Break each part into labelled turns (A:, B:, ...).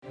A: In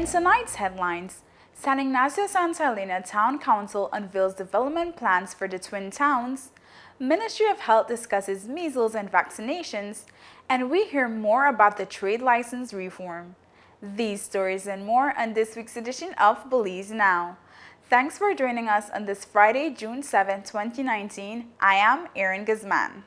A: tonight's headlines, San Ignacio Santa Elena Town Council unveils development plans for the twin towns, Ministry of Health discusses measles and vaccinations, and we hear more about the trade license reform. These stories and more on this week's edition of Belize Now. Thanks for joining us on this Friday, June 7, 2019. I am Erin Guzman.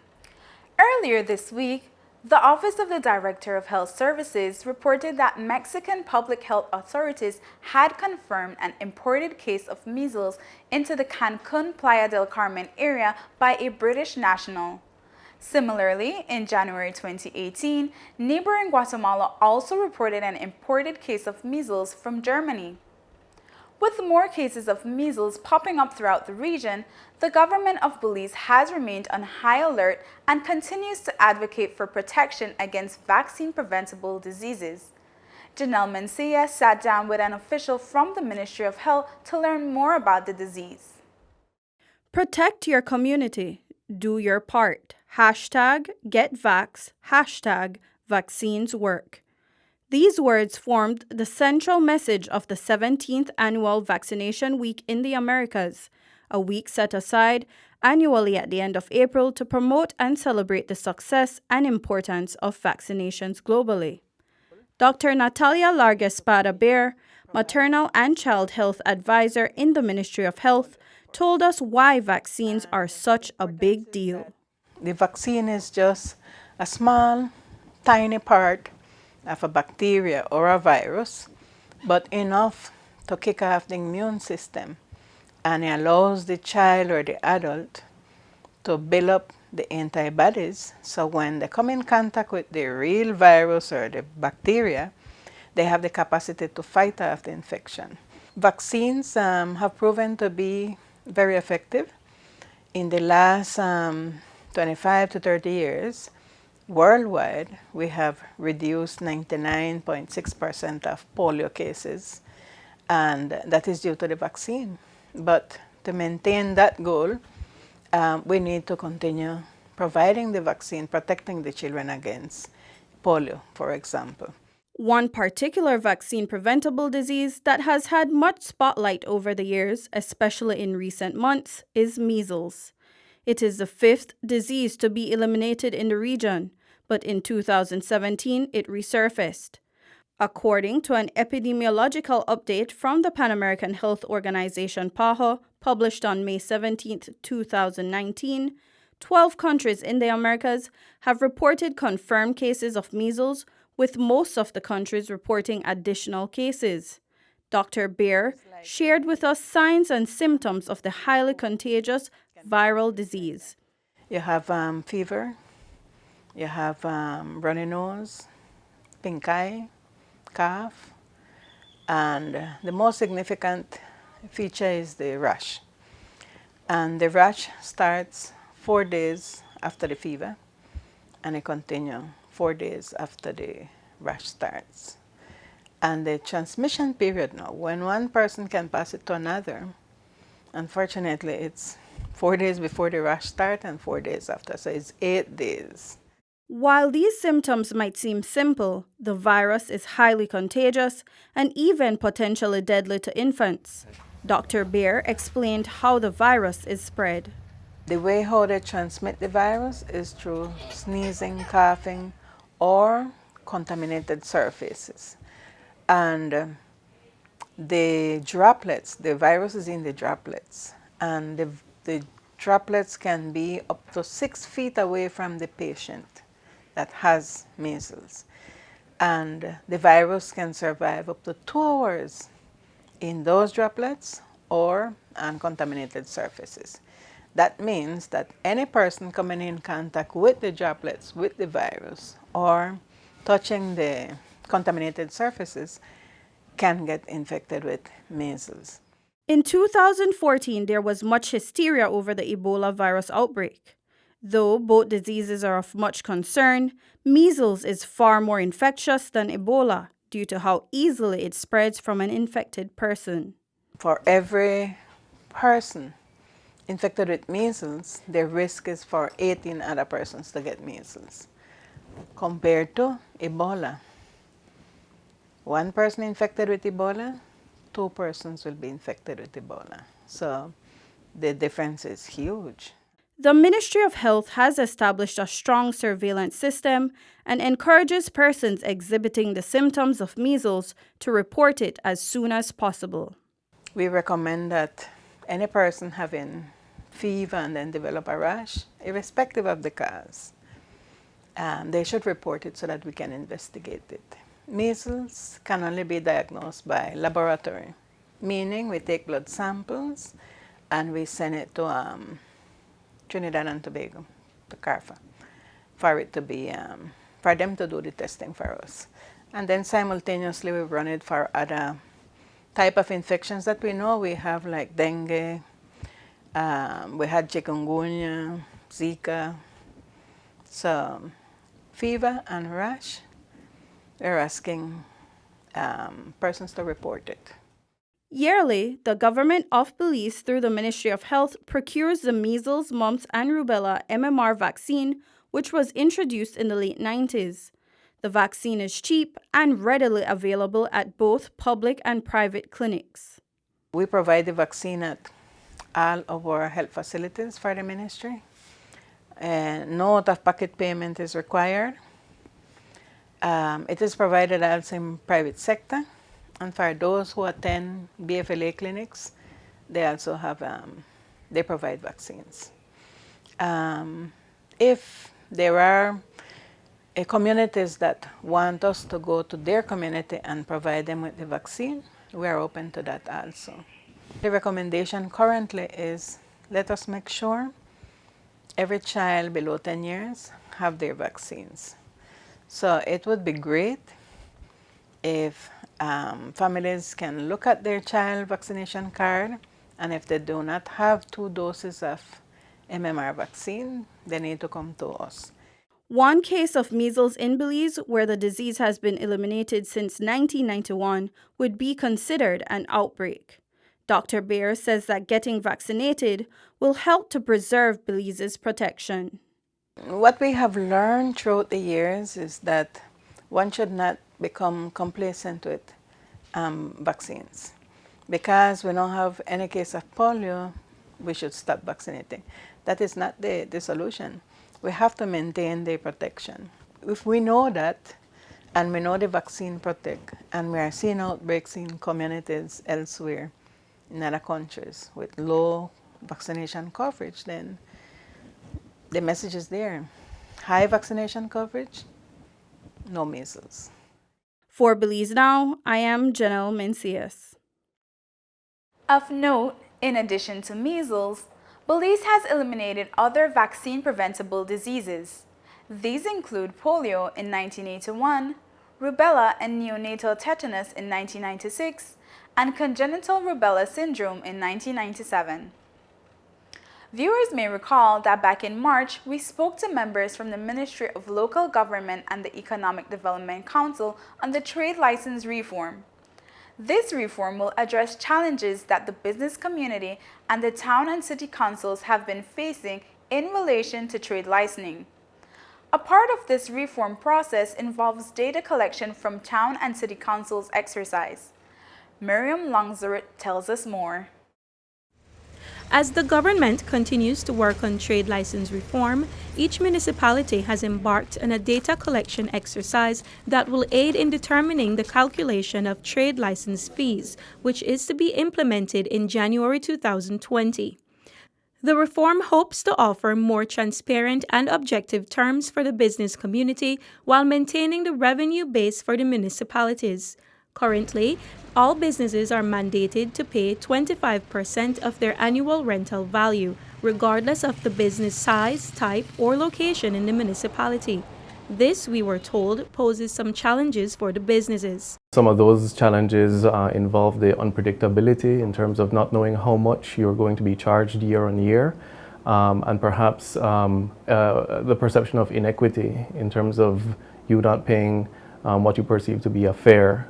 A: Earlier this week, the Office of the Director of Health Services reported that Mexican public health authorities had confirmed an imported case of measles into the Cancun Playa del Carmen area by a British national. Similarly, in January 2018, neighboring Guatemala also reported an imported case of measles from Germany. With more cases of measles popping up throughout the region, the government of Belize has remained on high alert and continues to advocate for protection against vaccine-preventable diseases. Janelle Mencia sat down with an official from the Ministry of Health to learn more about the disease.
B: Protect your community. Do your part. #GetVax. #VaccinesWork. These words formed the central message of the 17th Annual Vaccination Week in the Americas, a week set aside annually at the end of April to promote and celebrate the success and importance of vaccinations globally. Dr. Natalia Larga-Espada-Bear, maternal and child health advisor in the Ministry of Health, told us why vaccines are such a big deal.
C: The vaccine is just a small, tiny part of a bacteria or a virus, but enough to kick off the immune system, and it allows the child or the adult to build up the antibodies, so when they come in contact with the real virus or the bacteria, they have the capacity to fight off the infection. Vaccines have proven to be very effective. In the last 25 to 30 years, worldwide, we have reduced 99.6% of polio cases, and that is due to the vaccine. But to maintain that goal, we need to continue providing the vaccine, protecting the children against polio, for example.
B: One particular vaccine-preventable disease that has had much spotlight over the years, especially in recent months, is measles. It is the 5th disease to be eliminated in the region, but in 2017 it resurfaced. According to an epidemiological update from the Pan American Health Organization PAHO, published on May 17, 2019, 12 countries in the Americas have reported confirmed cases of measles, with most of the countries reporting additional cases. Dr. Bear shared with us signs and symptoms of the highly contagious viral disease.
C: You have fever, you have runny nose, pink eye, cough, and the most significant feature is the rash. And the rash starts 4 days after the fever, and it continues 4 days after the rash starts. And the transmission period now, when one person can pass it to another, unfortunately, it's 4 days before the rash starts and 4 days after, so it's 8 days.
B: While these symptoms might seem simple, the virus is highly contagious and even potentially deadly to infants. Dr. Bear explained how the virus is spread.
C: The way how they transmit the virus is through sneezing, coughing, or contaminated surfaces. And the droplets, the virus is in the droplets, and the droplets can be up to 6 feet away from the patient that has measles. And the virus can survive up to 2 hours in those droplets or on contaminated surfaces. That means that any person coming in contact with the droplets with the virus or touching the contaminated surfaces can get infected with measles.
B: In 2014, there was much hysteria over the Ebola virus outbreak. Though both diseases are of much concern, measles is far more infectious than Ebola, due to how easily it spreads from an infected person.
C: For every person infected with measles, the risk is for 18 other persons to get measles. Compared to Ebola, one person infected with Ebola, 2 persons will be infected with Ebola. So the difference is huge.
B: The Ministry of Health has established a strong surveillance system and encourages persons exhibiting the symptoms of measles to report it as soon as possible.
C: We recommend that any person having fever and then develop a rash, irrespective of the cause, they should report it so that we can investigate it. Measles can only be diagnosed by laboratory, meaning we take blood samples and we send it to Trinidad and Tobago, to CARFA, for it to be, for them to do the testing for us. And then simultaneously we run it for other type of infections that we know we have, like dengue, we had chikungunya, Zika. So fever and rash, we're asking persons to report it.
B: Yearly, the government of Belize, through the Ministry of Health, procures the measles, mumps, and rubella MMR vaccine, which was introduced in the late 90s. The vaccine is cheap and readily available at both public and private clinics.
C: We provide the vaccine at all of our health facilities for the ministry, and no out-of-pocket payment is required. It is provided also in private sector. And for those who attend BFLA clinics, they also have, they provide vaccines. If there are communities that want us to go to their community and provide them with the vaccine, we are open to that also. The recommendation currently is, let us make sure every child below 10 years have their vaccines. So it would be great if families can look at their child vaccination card, and if they do not have 2 doses of MMR vaccine, they need to come to us.
B: One case of measles in Belize, where the disease has been eliminated since 1991, would be considered an outbreak. Dr. Baer says that getting vaccinated will help to preserve Belize's protection.
C: What we have learned throughout the years is that one should not become complacent with vaccines. Because we don't have any case of polio, we should stop vaccinating. That is not the solution. We have to maintain the protection. If we know that, and we know the vaccine protect, and we are seeing outbreaks in communities elsewhere, in other countries, with low vaccination coverage, then the message is there. High vaccination coverage, no measles.
B: For Belize Now, I am Janelle Mencius.
A: Of note, in addition to measles, Belize has eliminated other vaccine-preventable diseases. These include polio in 1981, rubella and neonatal tetanus in 1996, and congenital rubella syndrome in 1997. Viewers may recall that back in March, we spoke to members from the Ministry of Local Government and the Economic Development Council on the trade license reform. This reform will address challenges that the business community and the town and city councils have been facing in relation to trade licensing. A part of this reform process involves data collection from town and city councils exercise. Miriam Longzeret tells us more.
D: As the government continues to work on trade license reform, each municipality has embarked on a data collection exercise that will aid in determining the calculation of trade license fees, which is to be implemented in January 2020. The reform hopes to offer more transparent and objective terms for the business community while maintaining the revenue base for the municipalities. Currently, all businesses are mandated to pay 25% of their annual rental value, regardless of the business size, type, or location in the municipality. This, we were told, poses some challenges for the businesses.
E: Some of those challenges involve the unpredictability in terms of not knowing how much you're going to be charged year on year, and perhaps the perception of inequity in terms of you not paying what you perceive to be a fair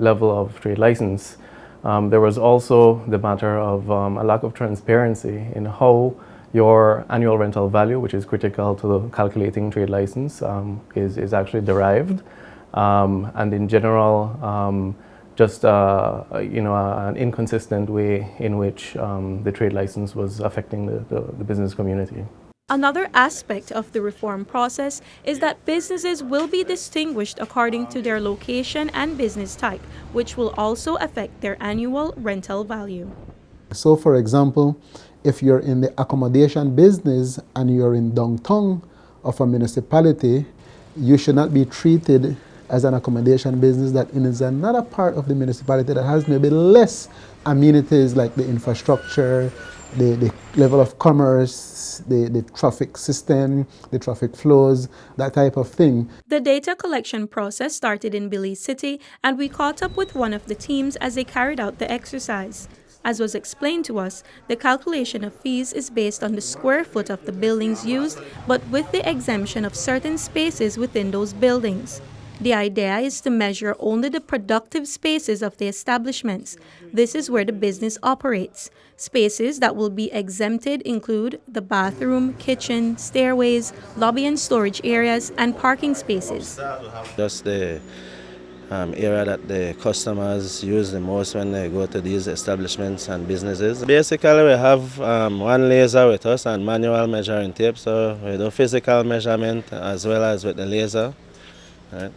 E: level of trade license. There was also the matter of a lack of transparency in how your annual rental value, which is critical to calculating trade license, is actually derived. And in general, just an inconsistent way in which the trade license was affecting the business community.
D: Another aspect of the reform process is that businesses will be distinguished according to their location and business type, which will also affect their annual rental value.
F: So, for example, if you're in the accommodation business and you're in downtown of a municipality, you should not be treated as an accommodation business that is another part of the municipality that has maybe less amenities like the infrastructure, the level of commerce, the traffic system, the traffic flows, that type of thing.
D: The data collection process started in Belize City, and we caught up with one of the teams as they carried out the exercise. As was explained to us, the calculation of fees is based on the square foot of the buildings used, but with the exemption of certain spaces within those buildings. The idea is to measure only the productive spaces of the establishments. This is where the business operates. Spaces that will be exempted include the bathroom, kitchen, stairways, lobby and storage areas, and parking spaces.
G: Just the area that the customers use the most when they go to these establishments and businesses. Basically, we have one laser with us and manual measuring tape, so we do physical measurement as well as with the laser. Right,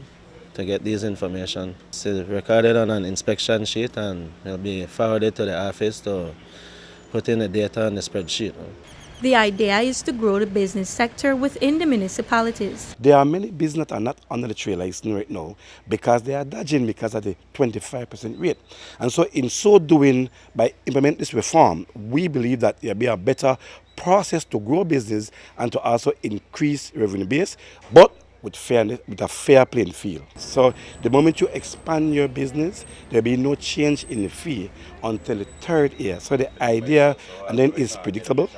G: to get these information. It's recorded on an inspection sheet and will be forwarded to the office to put in the data on the spreadsheet.
D: The idea is to grow the business sector within the municipalities.
H: There are many businesses that are not under the trade license right now because they are dodging because of the 25% rate. And so in so doing, by implementing this reform, we believe that there will be a better process to grow business and to also increase revenue base, but with fairness, with a fair playing field. So the moment you expand your business, there'll be no change in the fee until the third year. So the idea, and then it's predictable.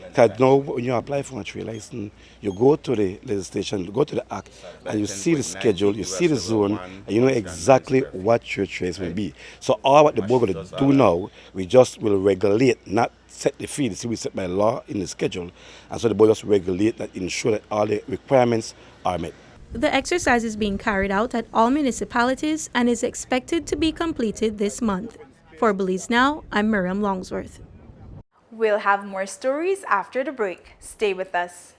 H: Because now when you apply for a trade license, you go to the legislation, you go to the act, and you see the schedule, you see the zone, and you know exactly what your trades will be. So all what the board will do now, we just will regulate, not set the fee. The fee will be set by law in the schedule. And so the board just regulate that, ensure that all the requirements are met.
D: The exercise is being carried out at all municipalities and is expected to be completed this month. For Belize Now, I'm Miriam Longsworth.
A: We'll have more stories after the break. Stay with us.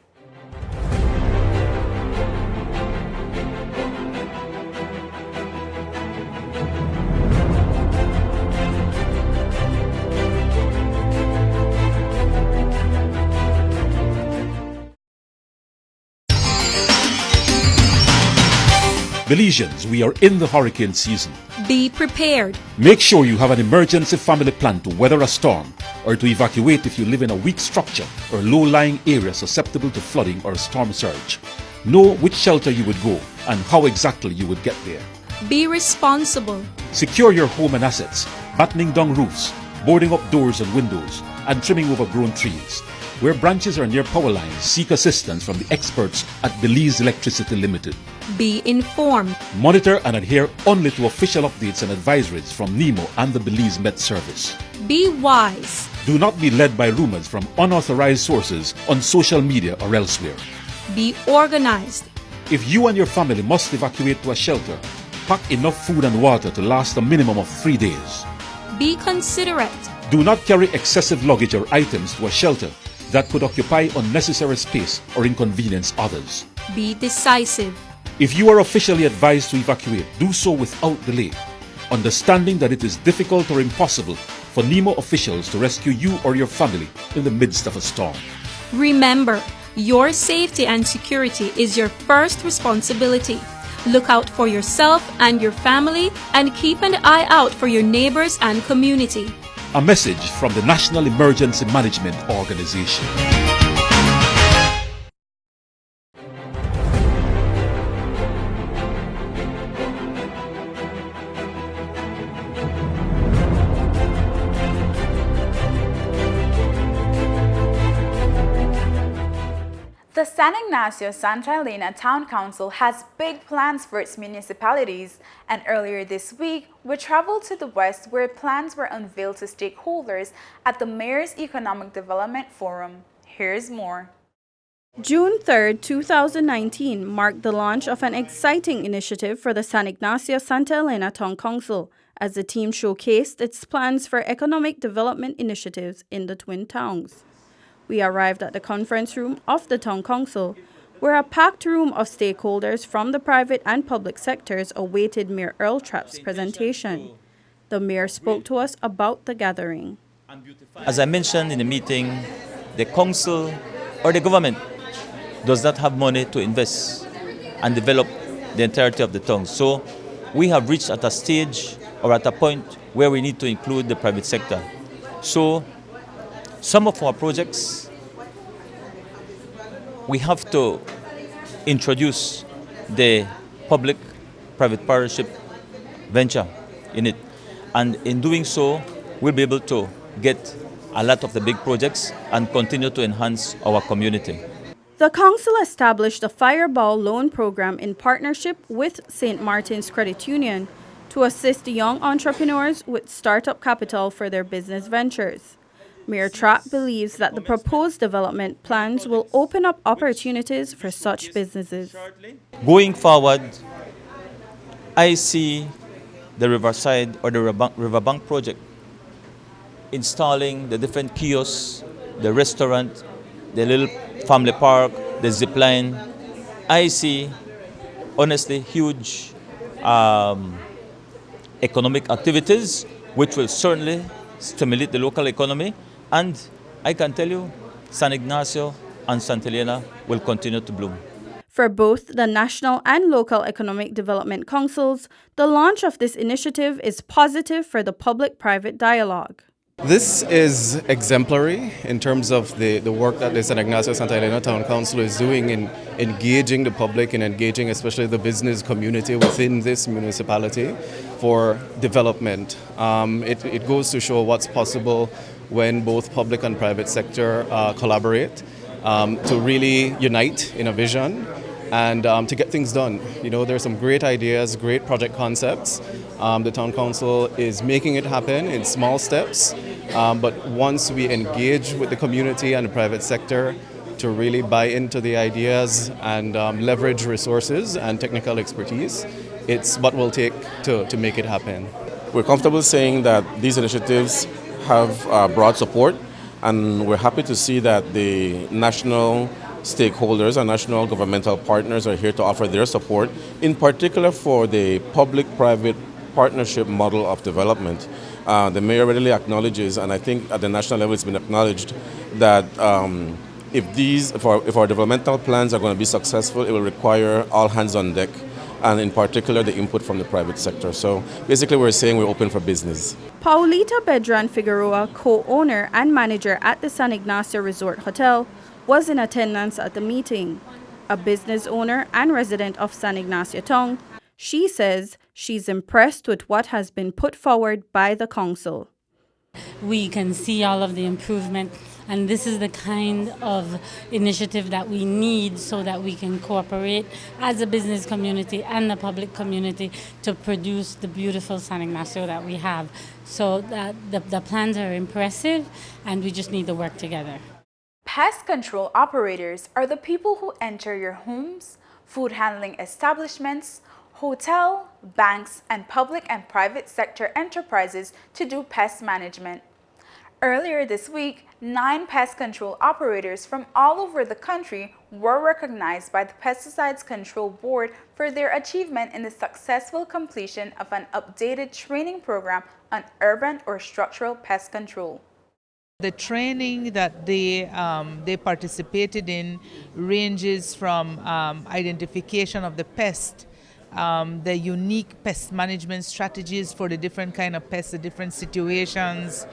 I: Belizeans, we are in the hurricane season.
D: Be prepared.
I: Make sure you have an emergency family plan to weather a storm or to evacuate if you live in a weak structure or low-lying area susceptible to flooding or storm surge. Know which shelter you would go and how exactly you would get there.
D: Be responsible.
I: Secure your home and assets, battening down roofs, boarding up doors and windows, and trimming overgrown trees. Where branches are near power lines, seek assistance from the experts at Belize Electricity Limited.
D: Be informed.
I: Monitor and adhere only to official updates and advisories from NEMO and the Belize Met Service.
D: Be wise.
I: Do not be led by rumors from unauthorized sources on social media or elsewhere.
D: Be organized.
I: If you and your family must evacuate to a shelter, pack enough food and water to last a minimum of 3 days.
D: Be considerate.
I: Do not carry excessive luggage or items to a shelter that could occupy unnecessary space or inconvenience others.
D: Be decisive.
I: If you are officially advised to evacuate, do so without delay, understanding that it is difficult or impossible for NEMO officials to rescue you or your family in the midst of a storm.
D: Remember, your safety and security is your first responsibility. Look out for yourself and your family and keep an eye out for your neighbors and community.
I: A message from the National Emergency Management Organization.
A: The San Ignacio Santa Elena Town Council has big plans for its municipalities, and earlier this week, we traveled to the west where plans were unveiled to stakeholders at the Mayor's Economic Development Forum. Here's more.
B: June 3, 2019 marked the launch of an exciting initiative for the San Ignacio Santa Elena Town Council as the team showcased its plans for economic development initiatives in the Twin Towns. We arrived at the conference room of the Town Council, where a packed room of stakeholders from the private and public sectors awaited Mayor Earl Trapp's presentation. The mayor spoke to us about the gathering.
J: As I mentioned in the meeting, the council or the government does not have money to invest and develop the entirety of the town. So we have reached at a stage or at a point where we need to include the private sector. So some of our projects, we have to introduce the public-private partnership venture in it. And in doing so, we'll be able to get a lot of the big projects and continue to enhance our community.
B: The council established a Fireball loan program in partnership with St. Martin's Credit Union to assist young entrepreneurs with startup capital for their business ventures. Mayor Trapp believes that the proposed development plans will open up opportunities for such businesses.
J: Going forward, I see the Riverside or the Riverbank project installing the different kiosks, the restaurant, the little family park, the zip line. I see, honestly, huge economic activities which will certainly stimulate the local economy. And I can tell you, San Ignacio and Santa Elena will continue to bloom.
B: For both the national and local economic development councils, the launch of this initiative is positive for the public-private dialogue.
E: This is exemplary in terms of the work that the San Ignacio Santa Elena Town Council is doing in engaging the public and engaging especially the business community within this municipality for development. It goes to show what's possible when both public and private sector collaborate to really unite in a vision and to get things done. You know, there's some great ideas, great project concepts. The Town Council is making it happen in small steps, but once we engage with the community and the private sector to really buy into the ideas and leverage resources and technical expertise, it's what we'll take to make it happen.
K: We're comfortable saying that these initiatives have broad support, and we're happy to see that the national stakeholders and national governmental partners are here to offer their support, in particular for the public-private partnership model of development. The mayor readily acknowledges, and I think at the national level it's been acknowledged, that if our developmental plans are going to be successful, it will require all hands on deck, and in particular the input from the private sector. So basically we're saying we're open for business.
B: Paulita Bedran Figueroa, co-owner and manager at the San Ignacio Resort Hotel, was in attendance at the meeting. A business owner and resident of San Ignacio Town, she says she's impressed with what has been put forward by the council.
L: We can see all of the improvement, and this is the kind of initiative that we need so that we can cooperate as a business community and the public community to produce the beautiful San Ignacio that we have. So the plans are impressive, and we just need to work together.
A: Pest control operators are the people who enter your homes, food handling establishments, hotel, banks, and public and private sector enterprises to do pest management. Earlier this week, 9 pest control operators from all over the country were recognized by the Pesticides Control Board for their achievement in the successful completion of an updated training program on urban or structural pest control.
M: The training that they participated in ranges from identification of the pest, the unique pest management strategies for the different kind of pests, the different situations,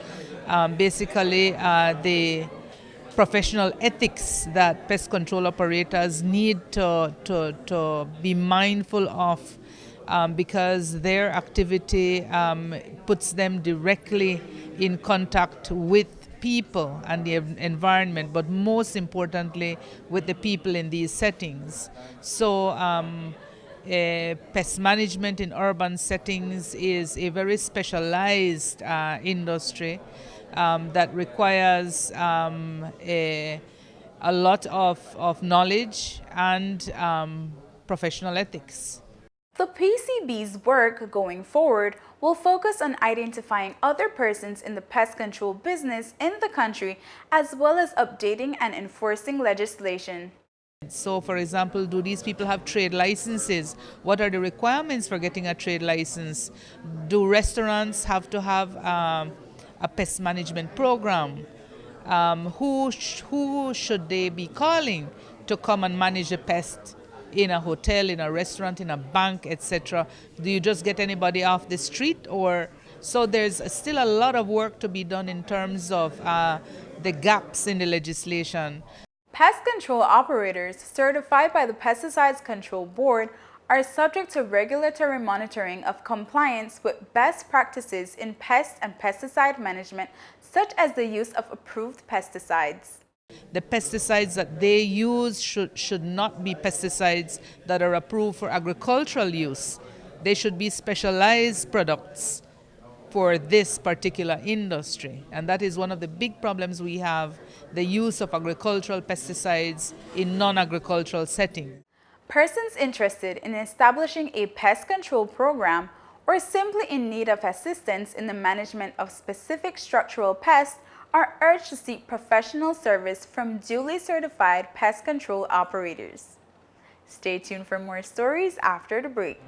M: basically the professional ethics that pest control operators need to be mindful of because their activity puts them directly in contact with people and the environment, but most importantly with the people in these settings. So pest management in urban settings is a very specialized industry that requires a lot of knowledge and professional ethics.
A: The PCB's work going forward will focus on identifying other persons in the pest control business in the country, as well as updating and enforcing legislation.
M: So, for example, do these people have trade licenses? What are the requirements for getting a trade license? Do restaurants have to have a pest management program? Who should they be calling to come and manage a pest in a hotel, in a restaurant, in a bank, etc.? Do you just get anybody off the street? Or so there's still a lot of work to be done in terms of the gaps in the legislation.
A: Pest control operators certified by the Pesticides Control Board are subject to regulatory monitoring of compliance with best practices in pest and pesticide management, such as the use of approved pesticides.
M: The pesticides that they use should not be pesticides that are approved for agricultural use. They should be specialized products for this particular industry. And that is one of the big problems we have, the use of agricultural pesticides in non-agricultural settings.
A: Persons interested in establishing a pest control program or simply in need of assistance in the management of specific structural pests are urged to seek professional service from duly certified pest control operators. Stay tuned for more stories after the break.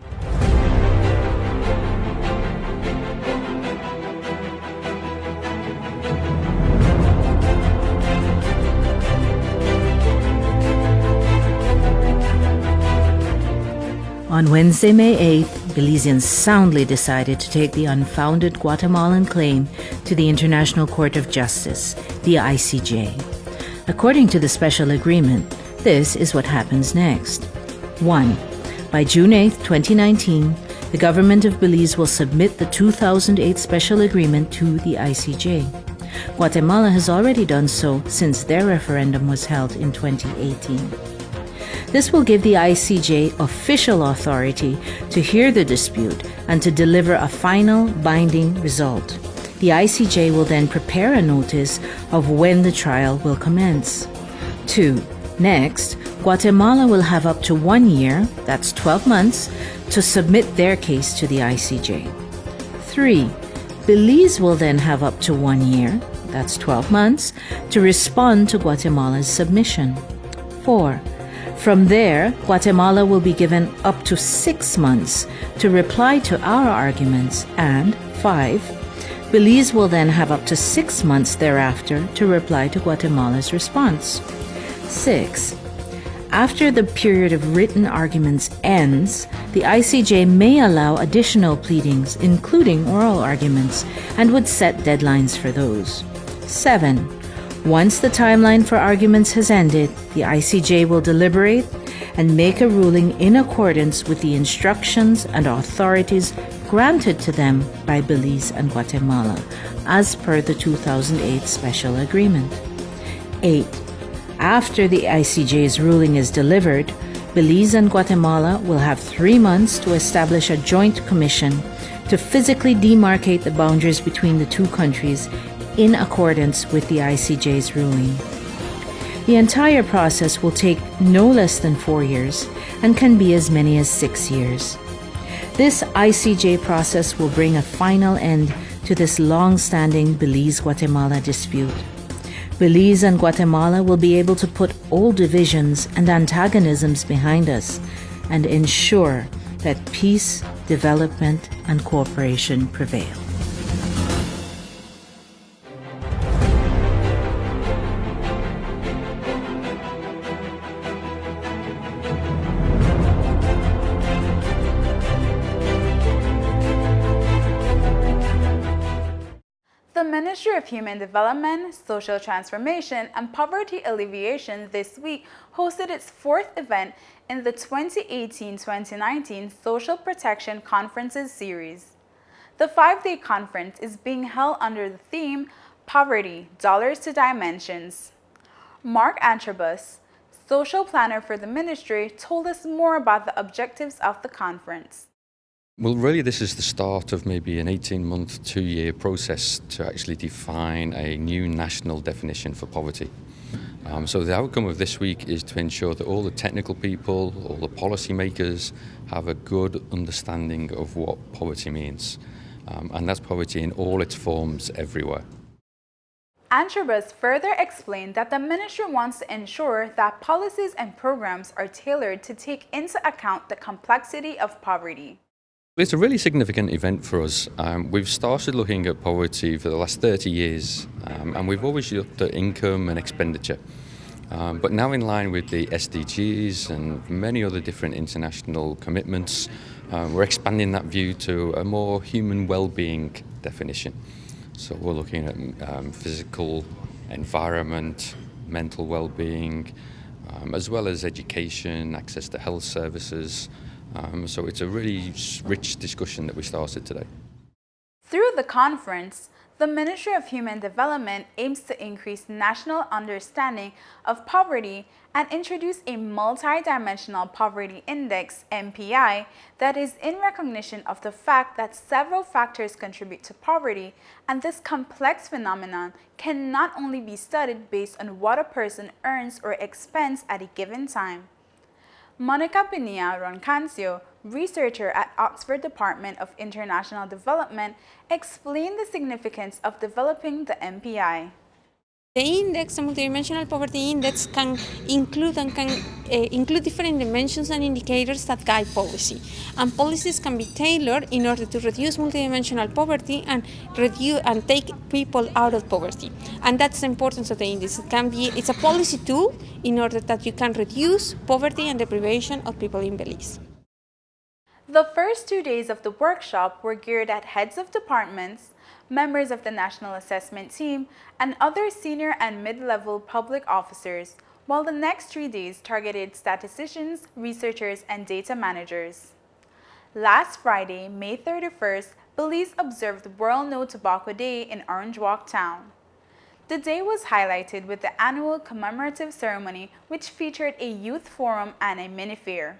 N: On Wednesday, May 8th, Belizeans soundly decided to take the unfounded Guatemalan claim to the International Court of Justice, the ICJ. According to the special agreement, this is what happens next. 1. By June 8, 2019, the government of Belize will submit the 2008 special agreement to the ICJ. Guatemala has already done so since their referendum was held in 2018. This will give the ICJ official authority to hear the dispute and to deliver a final binding result. The ICJ will then prepare a notice of when the trial will commence. 2. Next, Guatemala will have up to 1 year, that's 12 months, to submit their case to the ICJ. 3. Belize will then have up to 1 year, that's 12 months, to respond to Guatemala's submission. 4. From there, Guatemala will be given up to 6 months to reply to our arguments, and 5. Belize will then have up to 6 months thereafter to reply to Guatemala's response. 6. After the period of written arguments ends, the ICJ may allow additional pleadings, including oral arguments, and would set deadlines for those. 7. Once the timeline for arguments has ended, the ICJ will deliberate and make a ruling in accordance with the instructions and authorities granted to them by Belize and Guatemala, as per the 2008 special agreement. 8. After the ICJ's ruling is delivered, Belize and Guatemala will have 3 months to establish a joint commission to physically demarcate the boundaries between the two countries in accordance with the ICJ's ruling. The entire process will take no less than 4 years and can be as many as 6 years. This ICJ process will bring a final end to this long-standing Belize-Guatemala dispute. Belize and Guatemala will be able to put old divisions and antagonisms behind us and ensure that peace, development, and cooperation prevail.
A: The Ministry of Human Development, Social Transformation, and Poverty Alleviation this week hosted its 4th event in the 2018-2019 Social Protection Conferences series. The 5-day conference is being held under the theme Poverty, Dollars to Dimensions. Mark Antrobus, social planner for the ministry, told us more about the objectives of the conference.
O: Well, really, this is the start of maybe an 18-month, 2-year process to actually define a new national definition for poverty. So the outcome of this week is to ensure that all the technical people, all the policymakers have a good understanding of what poverty means. And that's poverty in all its forms everywhere.
A: Antrobus further explained that the ministry wants to ensure that policies and programs are tailored to take into account the complexity of poverty.
O: It's a really significant event for us. We've started looking at poverty for the last 30 years, and we've always looked at income and expenditure. But now, in line with the SDGs and many other different international commitments, we're expanding that view to a more human well-being definition. So we're looking at physical, environment, mental well-being, as well as education, access to health services. So it's a really rich discussion that we started today.
A: Through the conference, the Ministry of Human Development aims to increase national understanding of poverty and introduce a multi-dimensional poverty index, MPI, that is in recognition of the fact that several factors contribute to poverty, and this complex phenomenon can not only be studied based on what a person earns or expends at a given time. Monica Pinilla Roncancio, researcher at Oxford Department of International Development, explained the significance of developing the MPI.
P: The index, the multidimensional poverty index, can include different dimensions and indicators that guide policy. And policies can be tailored in order to reduce multidimensional poverty and take people out of poverty. And that's the importance of the index. It's a policy tool in order that you can reduce poverty and deprivation of people in Belize.
A: The first 2 days of the workshop were geared at heads of departments, members of the National Assessment Team, and other senior and mid-level public officers, while the next 3 days targeted statisticians, researchers, and data managers. Last Friday, May 31st, Belize observed World No Tobacco Day in Orange Walk Town. The day was highlighted with the annual commemorative ceremony, which featured a youth forum and a mini-fair.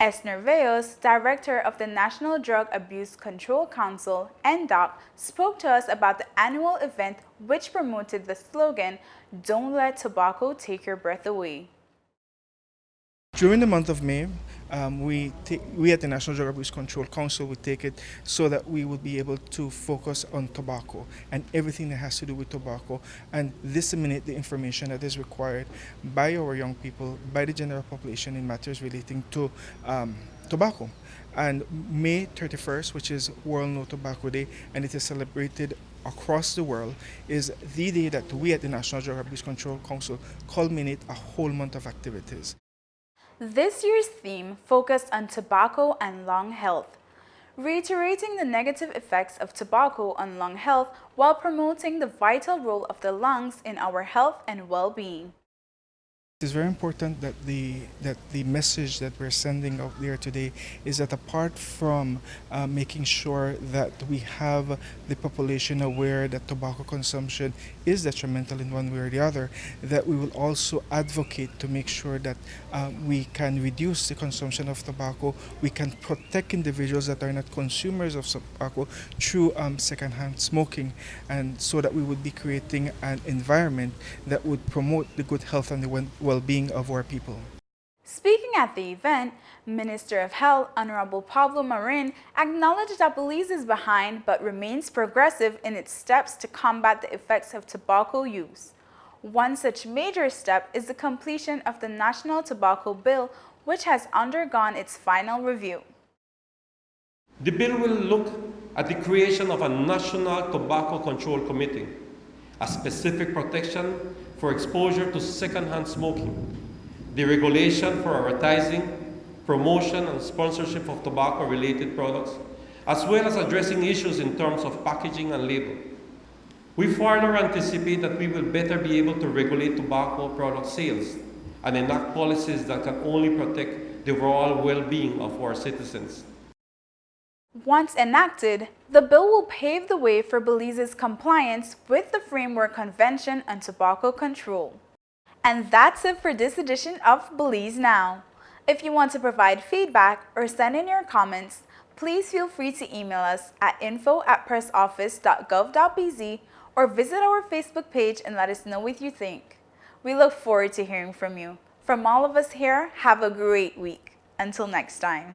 A: Esner Veos, director of the National Drug Abuse Control Council, NDOC, spoke to us about the annual event, which promoted the slogan, "Don't let tobacco take your breath away."
Q: During the month of May, we at the National Drug Abuse Control Council would take it so that we would be able to focus on tobacco and everything that has to do with tobacco and disseminate the information that is required by our young people, by the general population in matters relating to tobacco. And May 31st, which is World No Tobacco Day, and it is celebrated across the world, is the day that we at the National Drug Abuse Control Council culminate a whole month of activities.
A: This year's theme focused on tobacco and lung health, reiterating the negative effects of tobacco on lung health while promoting the vital role of the lungs in our health and well-being.
Q: It's very important that the message that we're sending out there today is that apart from making sure that we have the population aware that tobacco consumption is detrimental in one way or the other, that we will also advocate to make sure that we can reduce the consumption of tobacco, we can protect individuals that are not consumers of tobacco through secondhand smoking, and so that we would be creating an environment that would promote the good health and the well-being of our people.
A: Speaking at the event, Minister of Health Honorable Pablo Marin acknowledged that Belize is behind but remains progressive in its steps to combat the effects of tobacco use. One such major step is the completion of the National Tobacco Bill, which has undergone its final review.
R: The bill will look at the creation of a National Tobacco Control Committee, a specific protection for exposure to secondhand smoking, the regulation for advertising, promotion and sponsorship of tobacco-related products, as well as addressing issues in terms of packaging and label. We further anticipate that we will better be able to regulate tobacco product sales and enact policies that can only protect the overall well-being of our citizens.
A: Once enacted, the bill will pave the way for Belize's compliance with the Framework Convention on Tobacco Control. And that's it for this edition of Belize Now. If you want to provide feedback or send in your comments, please feel free to email us at info@pressoffice.gov.bz or visit our Facebook page and let us know what you think. We look forward to hearing from you. From all of us here, have a great week. Until next time.